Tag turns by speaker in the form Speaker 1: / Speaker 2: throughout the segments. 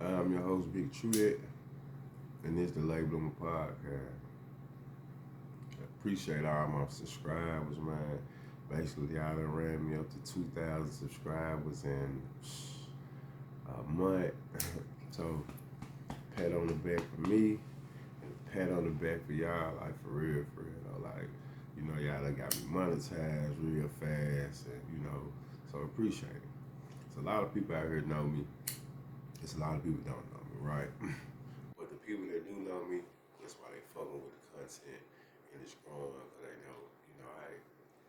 Speaker 1: I'm your host, Big Trudette, and this is the Label on my podcast. I appreciate all my subscribers, man. Basically, y'all done ran me up to 2,000 subscribers in a month. So, pat on the back for me, and pat on the back for y'all, like for real, for real. Like, y'all done got me monetized real fast, and so appreciate it. So, a lot of people out here know me. It's a lot of people don't know me, right? But the people that do know me, that's why they fucking with the content and it's growing because they know, hey,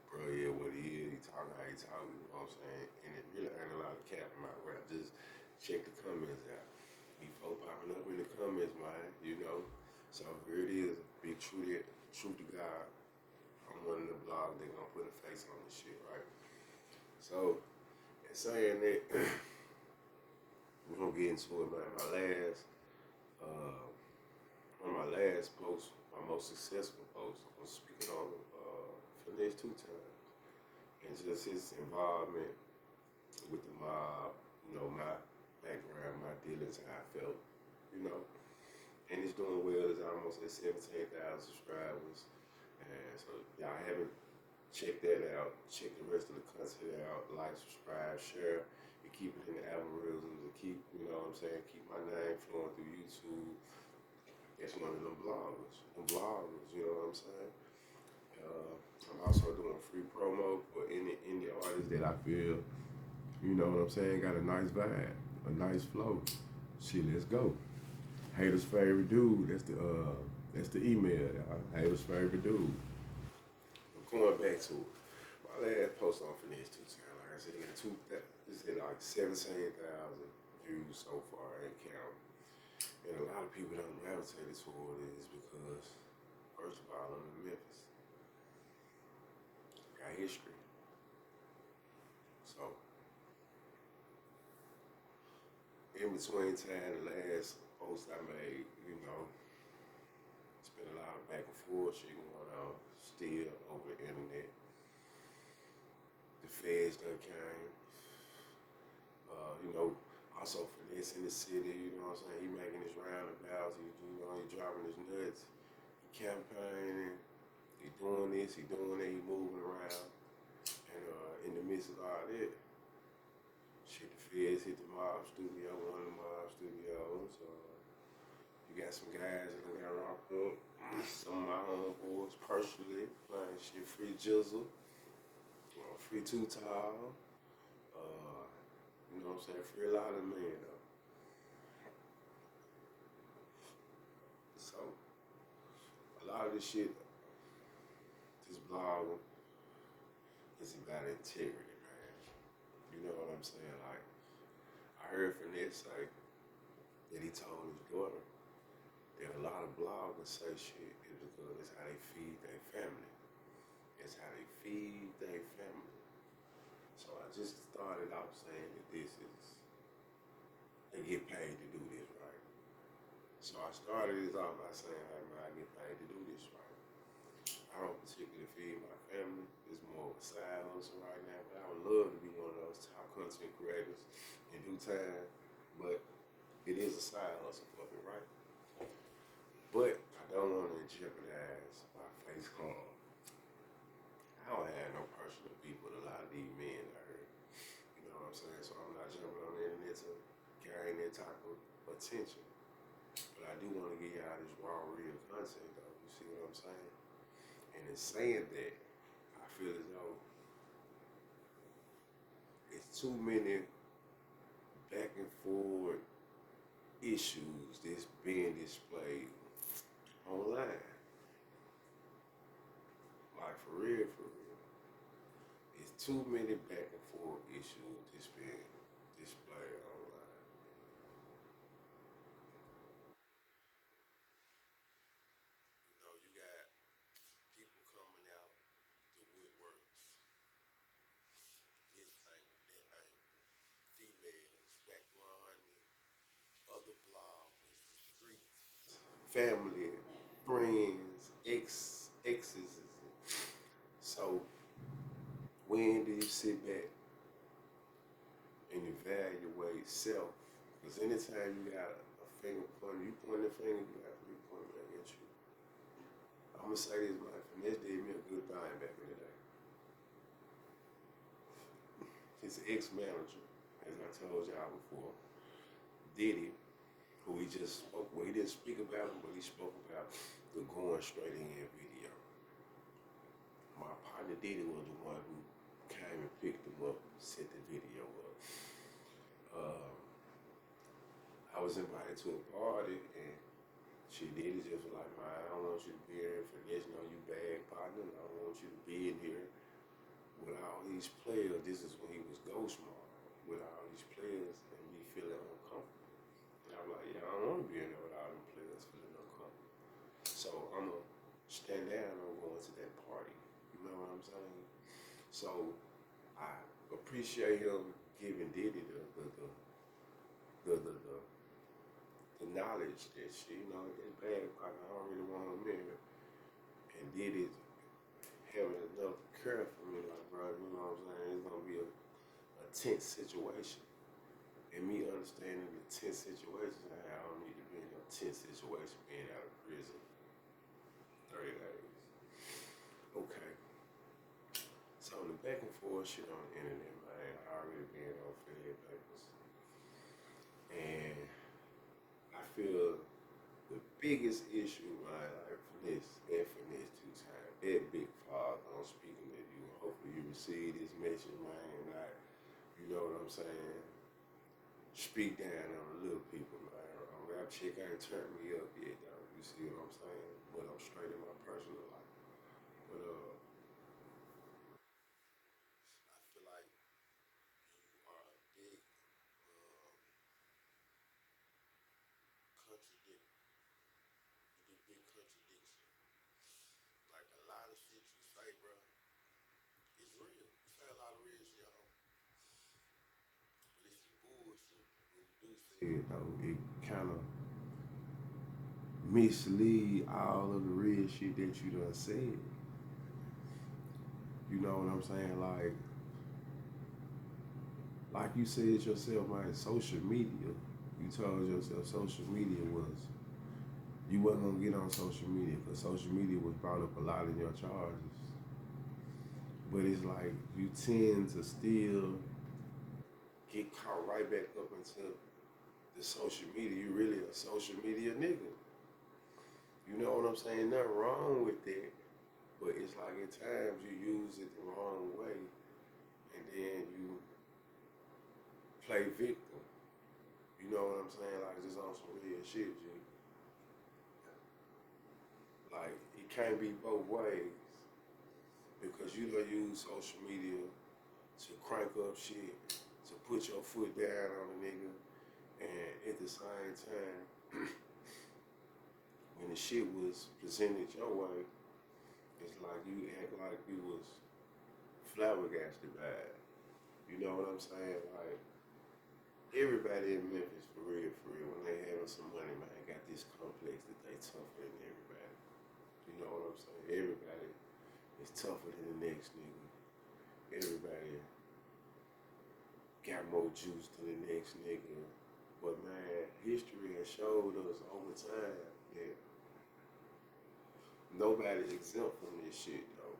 Speaker 1: bro, yeah, what he is, he talking how he talking, you know what I'm saying? And it really ain't a lot of cap in my rap. Just check the comments out. Be folk popping up in the comments, man. So here it is, Big Truth to God. I'm running the blog, they gonna put a face on this shit, right? So, in saying that, we're gonna get into it, man. Uh, one of my last posts, my most successful post, was speaking on Finesse two times. And just his involvement with the mob, my background, my dealings, how I felt, you know. And it's doing well. It's almost at 17,000 subscribers. And so y'all haven't checked that out. Check the rest of the content out. Like, subscribe, share, and keep it in the algorithms and keep, keep my name flowing through YouTube. It's one of them bloggers, you know what I'm saying? I'm also doing free promo for any indie artist that I feel, you know what I'm saying, got a nice vibe, a nice flow. Shit, let's go. Haters favorite dude. That's the email. Haters favorite dude. I'm going back to it. My last post on Finesse two times, like I said, it's at like 17,000 views so far and counting. And a lot of people don't gravitate toward it is because, first of all, I'm in Memphis. Got history. So, in between time, the last post I made, it's been a lot of back and forth shit going on still over the internet. The feds done came. Also Finesse in the city, you know what I'm saying? He making his roundabouts, he driving his nuts, he campaigning, he doing this, he doing that, he moving around. And in the midst of all that, shit, the feds hit the mob studio, one of the mob studios. You got some guys that got rocked up. Some of my homeboys personally playing shit, free Jizzle, free Too Tall. You know what I'm saying? Free a lot of men though. So a lot of this shit, this blog is about integrity, man. You know what I'm saying? Like, I heard Finesse say that he told his daughter that a lot of bloggers say shit is because it's how they feed their family. It's how they feed their family. So I just started off saying that they get paid to do this, right? So I started this off by saying, hey man, I get paid to do this, right? I don't particularly feed my family. It's more of a side hustle right now, but I would love to be one of those top content creators in due time. But it is a side hustle for me, right? But I don't want to jeopardize my face card. I don't have no personal beef with a lot of these men I heard. You know what I'm saying? So I'm not jumping on the internet to gain that type of attention. But I do want to get y'all this raw, real content, though. You see what I'm saying? And in saying that, I feel as though it's too many back and forward issues that's being displayed online. Like, for real, for real. It's too many back and forth issues that's being displayed online. You got people coming out the woodworks, this angle, that angle, females, background, other bloggers, streets, family, friends, exes. So when do you sit back and evaluate self? Because anytime you got a finger pointing, you point the finger, you got three pointing back at you. I'm gonna say this, man. Finesse did me a good thing back in the day. His ex-manager, as I told y'all before, Diddy, who he just spoke, well, he didn't speak about him, but he spoke about the going straight in video. My partner Diddy was the one who came and picked him up, set the video up. Uh, I was invited to a party, and she did it just like, man, I don't want you to be here for this, no, you bad partner. I don't want you to be in here with all these players. This is when he was ghost mode, with all these players and me feeling uncomfortable. And I'm like, yeah, I don't want to be in there with all them players feeling uncomfortable. So I'm going to stand down and I'm going to that party. You know what I'm saying? So I appreciate him giving Diddy the knowledge that shit, you know, it's bad, I don't really want him in here. And Diddy having enough care for me, like, bro, you know what I'm saying? It's gonna be a tense situation. And me understanding the tense situation, I don't need to be in a tense situation being out of prison 30 days. Okay. So the back and forth shit on the internet, man, I already been on Fed papers. And I feel the biggest issue, man, like finesse two times. That big father, I'm speaking to you. Hopefully you receive this message, man. Like, you know what I'm saying? Speak down on the little people, man. A rap chick ain't turned me up yet, though. You see what I'm saying? But I'm straight in my personal life. But I feel like you are a big contradiction. You do big contradiction. Like a lot of shit you say, bro, is real. You say a lot of real shit, y'all. But if you bullshit, when you do say it, though, it kind of mislead all of the real shit that you done said. You know what I'm saying? Like you said yourself, man, social media. You told yourself social media was, you wasn't gonna get on social media because social media was brought up a lot in your charges. But it's like you tend to still get caught right back up into the social media. You really a social media nigga. You know what I'm saying? Nothing wrong with that. But it's like at times you use it the wrong way and then you play victim. You know what I'm saying? Like just on some real shit, G. Like it can't be both ways because you don't use social media to crank up shit, to put your foot down on a nigga, and at the same time, when the shit was presented your way, it's like you act like you was flabbergasted by it. You know what I'm saying? Like everybody in Memphis, for real, when they having some money, man, got this complex that they tougher than everybody. You know what I'm saying? Everybody is tougher than the next nigga. Everybody got more juice than the next nigga. But man, history has showed us over time that nobody's exempt from this shit though.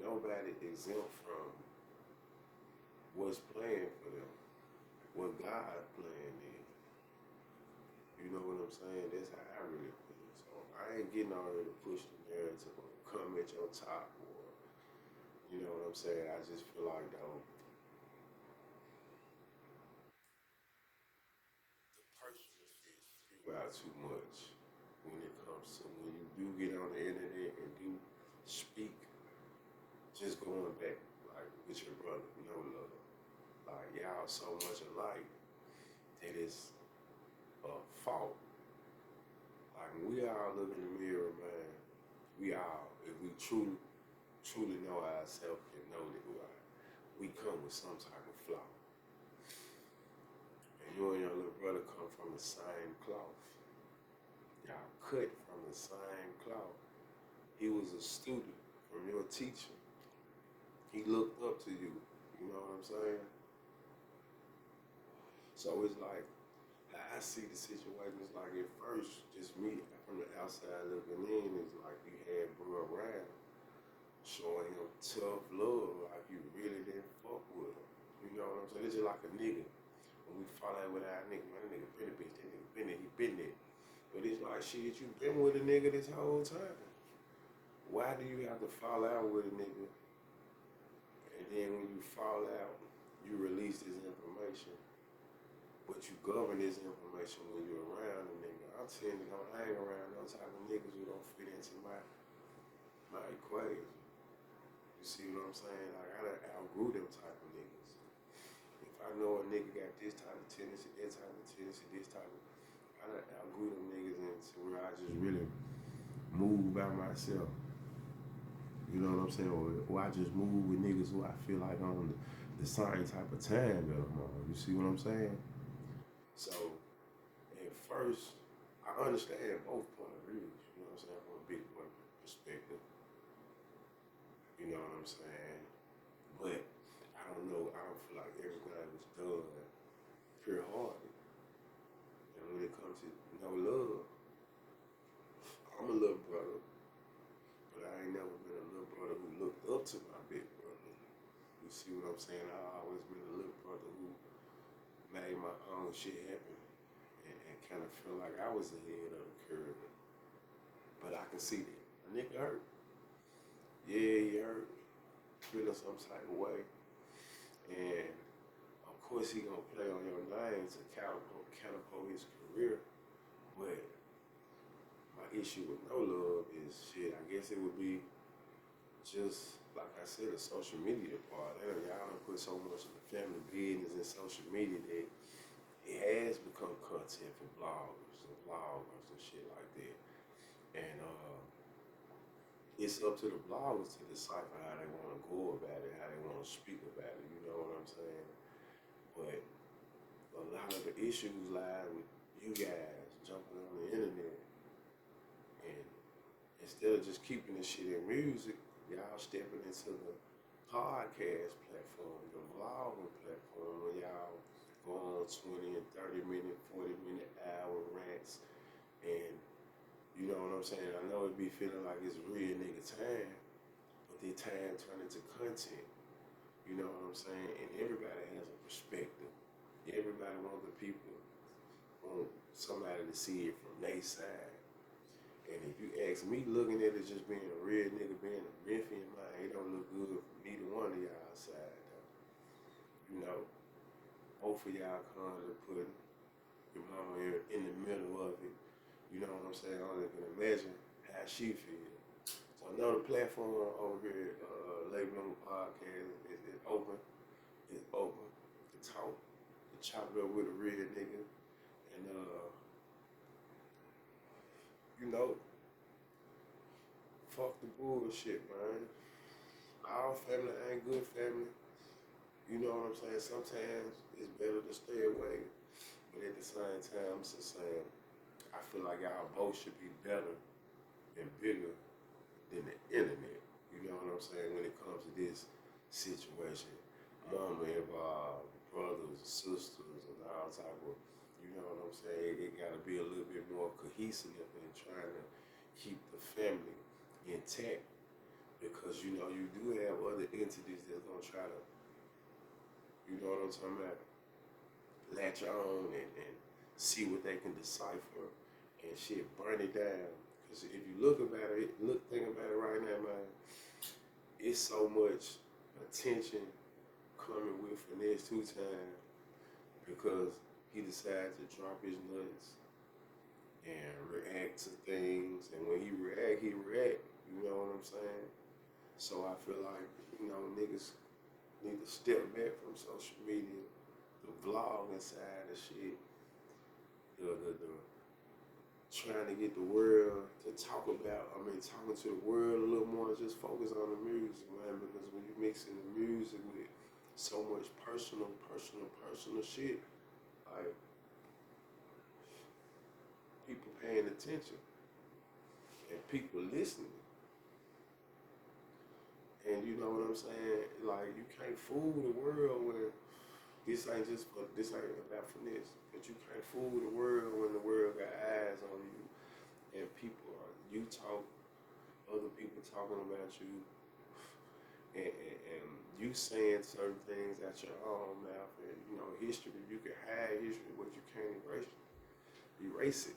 Speaker 1: Nobody exempt from what's playing for them, what God playing in. You know what I'm saying? That's how I really feel. So I ain't getting all to push the narrative or come at your top or, you know what I'm saying? I just feel like though, the personal shit spew out too much when it comes to when you do get on the internet and do speak, just going back like with your brother, no love. Like y'all so much alike that it's a fault. Like when we all look in the mirror, man, we all, if we truly know ourselves and know that we come with some type of flaw. And you and your little brother come from the same cloth. Y'all cut from the same cloth. He was a student from your teacher. He looked up to you. You know what I'm saying? So it's like I see the situation is like at first, just me from the outside looking in, is like you had bro around showing him tough love, like you really didn't fuck with him. You know what I'm saying? It's just like a nigga. When we fall out with our nigga, man, that nigga been a bitch, that nigga been it, he been it. But it's like, shit, you been with a nigga this whole time. Why do you have to fall out with a nigga? And then when you fall out, you release this information. But you govern this information when you're around a nigga. I tend to don't hang around those type of niggas who don't fit into my equation. You see what I'm saying? Like, I done outgrew them type of niggas. If I know a nigga got this type of tendency, that type of tendency, this type of, I done outgrew them niggas into where I just really move by myself. You know what I'm saying? Or I just move with niggas who I feel like on the same type of time that I'm on. You see what I'm saying? So at first, I understand both point of views. You know what I'm saying? From a big boy perspective. You know what I'm saying? But I don't know. I don't feel like everything was done pure hearted. And when it comes to no love, I'm a little brother, but I ain't never been a little brother who looked up to my big brother. You see what I'm saying? I always been a little brother who made my own shit happen and kind of feel like I was ahead of the curve. But I can see that. A nigga hurt. Yeah, he hurt. Feeling some type of way. And of course he gonna play on your name to catapult his career. But my issue with no love is shit. I guess it would be just like I said, the social media part. Y'all done put so much of the family business in social media that it has become content for bloggers and vloggers and shit like that. And it's up to the bloggers to decipher how they want to go about it, how they want to speak about it. You know what I'm saying? But a lot of the issues lie with you guys jumping on the internet and instead of just keeping this shit in music, y'all stepping into the podcast platform, the vlogging platform, where y'all go on 20 and 30 minute, 40-minute hour rants. And you know what I'm saying? I know it be feeling like it's real nigga time, but the time turn into content. You know what I'm saying? And everybody has a perspective. Everybody wants the people, want somebody to see it from their side. And if you ask me, looking at it just being a real nigga, being a Memphian, man, it don't look good for neither one of y'all side, though. You know, both of y'all kind of putting your mama in the middle of it. You know what I'm saying? I only can imagine how she feels. So I know the platform over here, Label on the Podcast, is open. It's open to talk, to chop it up with a real nigga. And, you know, fuck the bullshit, man. All family ain't good family. You know what I'm saying? Sometimes it's better to stay away. But at the same time, I'm just saying, I feel like y'all both should be better and bigger than the internet. You know what I'm saying? When it comes to this situation, mama involved, brothers, sisters, and all type of, you know what I'm saying? It got to be a little bit more cohesive in trying to keep the family intact because you know you do have other entities that's gonna try to, you know what I'm talking about, latch on and see what they can decipher and shit, burn it down. Because if you think about it right now, man, it's so much attention coming with Finesse 2 Times because he decided to drop his nuts and react to things. And when he react. You know what I'm saying? So I feel like, you know, niggas need to step back from social media, the vlogging side of shit, the trying to get the world to talk about, talking to the world a little more, just focus on the music, man, because when you mixing the music with so much personal shit, like, people paying attention and people listening. And you know what I'm saying? Like, you can't fool the world when This ain't about finesse. But you can't fool the world when the world got eyes on you and people are you talk, other people talking about you, and you saying certain things out your own mouth, and history. You can hide history, but you can't erase it.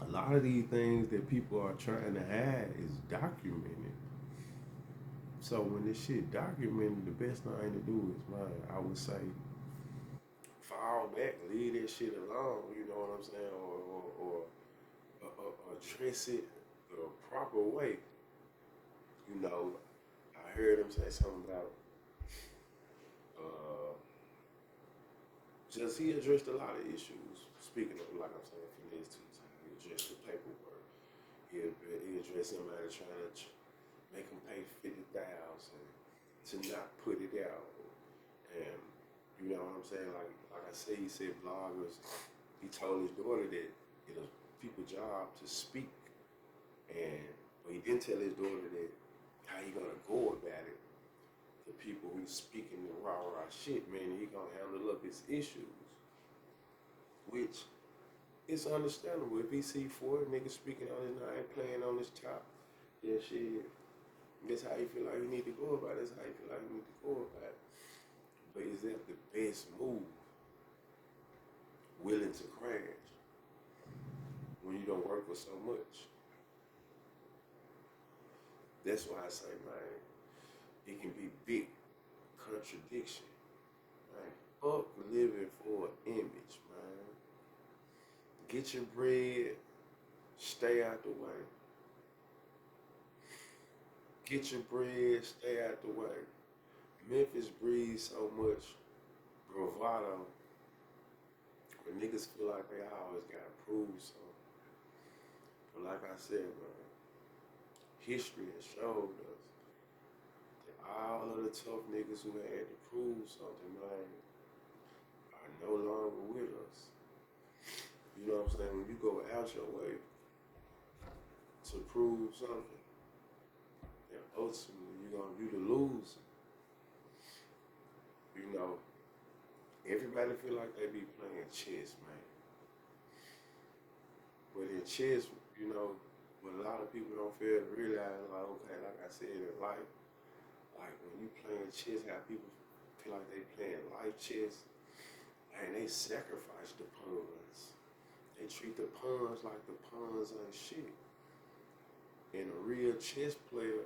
Speaker 1: A lot of these things that people are trying to hide is documented. So when this shit documented, the best thing to do is, man, I would say, fall back, leave that shit alone. You know what I'm saying, or address it the proper way. I heard him say something about uh, just he addressed a lot of issues. Speaking of, like I'm saying, finesse two times, he addressed the paperwork. He addressed somebody trying to make him pay 50,000 to not put it out, and you know what I'm saying. Like I said, he said bloggers. He told his daughter that it was people's job to speak, and but he didn't tell his daughter that how he gonna go about it. The people who speaking the rah shit, man, he gonna handle up his issues, which is understandable. If he see four niggas speaking on his name, playing on his top, yeah, shit. That's how you feel like you need to go about it. That's how you feel like you need to go about it. But is that the best move? Willing to crash when you don't work for so much. That's why I say, man, it can be big contradiction. Man, fuck living for an image, man. Get your bread, stay out the way. Get your bread, stay out the way. Memphis breeds so much bravado where niggas feel like they always gotta prove something. But like I said, man, history has showed us that all of the tough niggas who had to prove something, man, are no longer with us. You know what I'm saying? When you go out your way to prove something, then ultimately you the loser. You know, everybody feel like they be playing chess, man. But in chess, what a lot of people don't fail to realize, like, okay, like I said in life, like when you playing chess, how people feel like they playing life chess, and they sacrifice the pawns. They treat the pawns like the pawns ain't shit. And a real chess player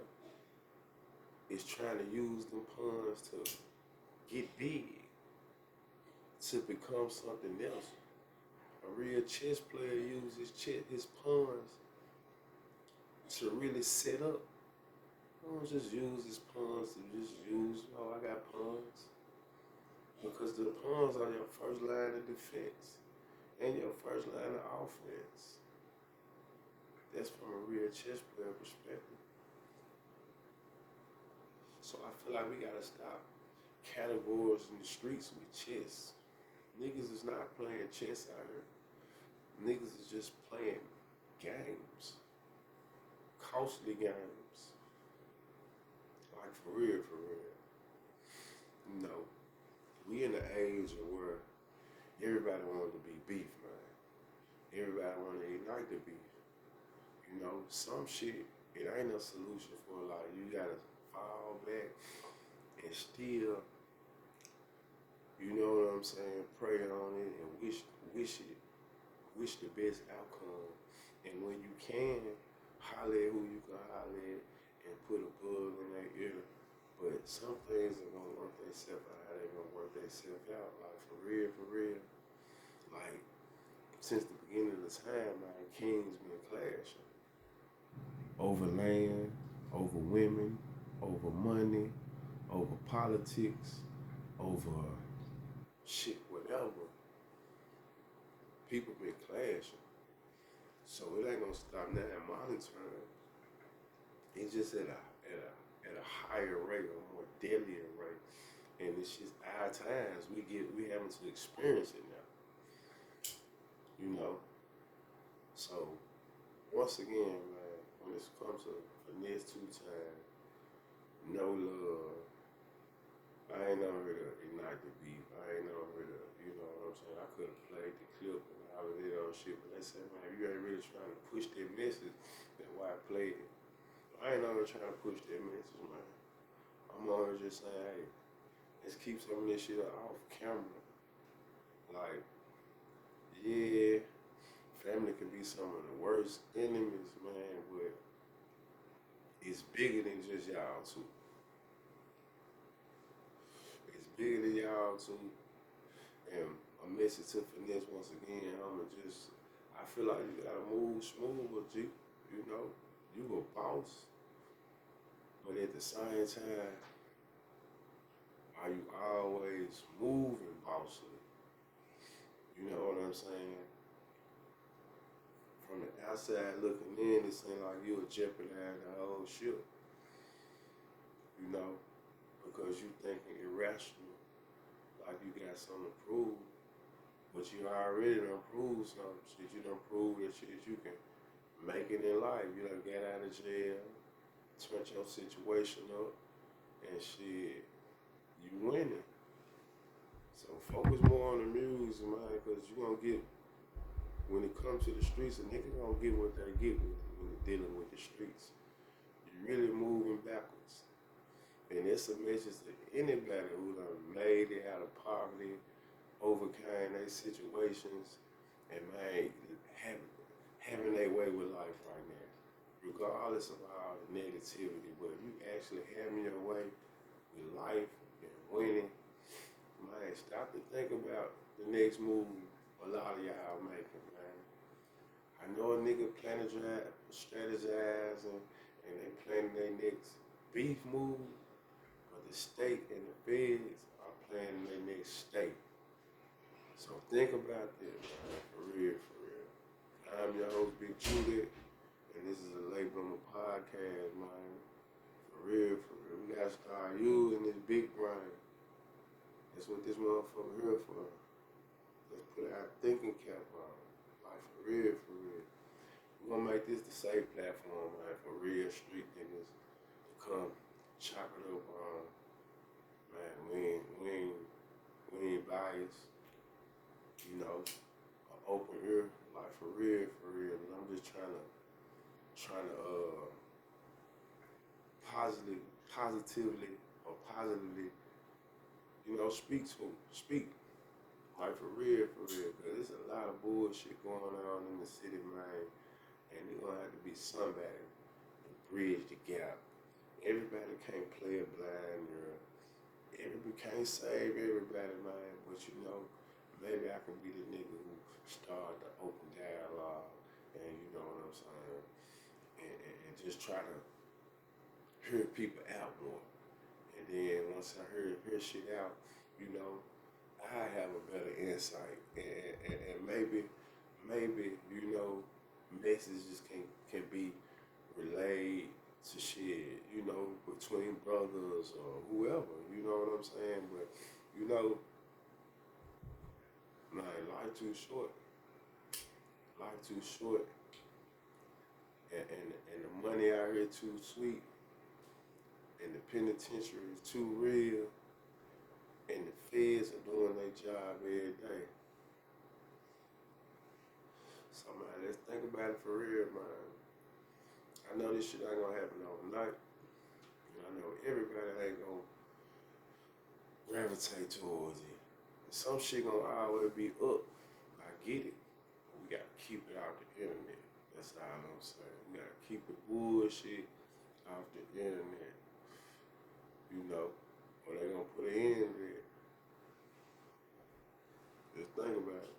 Speaker 1: is trying to use them pawns to get big, to become something else. A real chess player uses his pawns to really set up. Don't just use his pawns to just use, oh, I got pawns. Because the pawns are your first line of defense and your first line of offense. That's from a real chess player perspective. So I feel like we gotta stop categories in the streets with chess. Niggas is not playing chess out here. Niggas is just playing games. Costly games. Like for real, for real. We in the age of where everybody wanted to be beef, man. Everybody wanted to ignite the beef. Some shit, it ain't no solution for a lot. You gotta fall back and still, you know what I'm saying, pray on it and wish the best outcome. And when you can, holler at who you can holler at and put a bug in their ear. But some things are gonna work themselves out. How they gonna work themselves out? Like for real, for real. Like since the beginning of the time, man, kings been clashing over land, over women, over money, over politics, over shit, whatever. People been clashing. So it ain't gonna stop now in modern time. It's just at a higher rate, a more deadlier rate. And it's just our times. We having to experience it now. So once again, man, when it comes to finesse two time, no love, I ain't never heard of ignite the beef. I ain't never heard of, you know what I'm saying? I could have played the clip and all of that other shit, but they said, man, if you ain't really trying to push that message, that's why I played it. I ain't always trying to push that message, man. I'm always just saying, hey, let's keep some of this shit off camera. Like, yeah, family can be some of the worst enemies, man, but it's bigger than just y'all two. It's bigger than y'all two. And a message to finesse once again, I feel like you gotta move smooth with G. You know, you a boss, but at the same time, are you always moving bossy? You know what I'm saying? From the outside looking in, it seems like you would jeopardize the whole ship. You know, because you thinking irrational, like you got something to prove, but you already done proved something. Shit, you done proved that shit you can make it in life. You done get out of jail, turn your situation up, and shit, you winning. So focus more on the music, man, because you gonna get, when it comes to the streets, a nigga gonna get what they get with it when you're dealing with the streets. You're really moving backwards. And it's a message to anybody who done made it out of poverty, overcame their situations, and man, having their way with life right now. Regardless of all the negativity, but if you actually having your way with life and winning, man, stop to think about the next move a lot of y'all making, man. I know a nigga planning to strategize and they planning their next beef move, but the state and the feds are planning their next state. So think about that, man, for real, for real. I'm your host, Big Juliet, and this is a Late Bloomer podcast, man. For real, for real. We gotta start using this big brain. That's what this motherfucker here for. Let's put our thinking cap on. Like, for real, for real. We're gonna make this the safe platform, man, for real street niggas to come chop it up on. Man, we ain't biased. You know, an open ear, like for real, for real. And I'm just trying to positively or positively, you know, speak. Like for real, cause there's a lot of bullshit going on in the city, man. And there's gonna have to be somebody to bridge the gap. Everybody can't play a blind girl. Everybody can't save everybody, man. But you know, maybe I can be the nigga who start the open dialogue, and you know what I'm saying, and just try to hear people out more. And then once I hear shit out, you know, I have a better insight, and maybe you know, messages can be relayed to shit, you know, between brothers or whoever, you know what I'm saying? But you know, man, life too short. Life too short, and the money out here too sweet, and the penitentiary is too real, and the feds are doing their job every day. So man, let's think about it for real, man. I know this shit ain't gonna happen overnight. And I know everybody ain't gonna gravitate towards it. Some shit gonna always be up. I get it. But we gotta keep it off the internet. That's all I'm saying. We gotta keep the bullshit off the internet. You know, or they gonna put an end to it. Just think about it.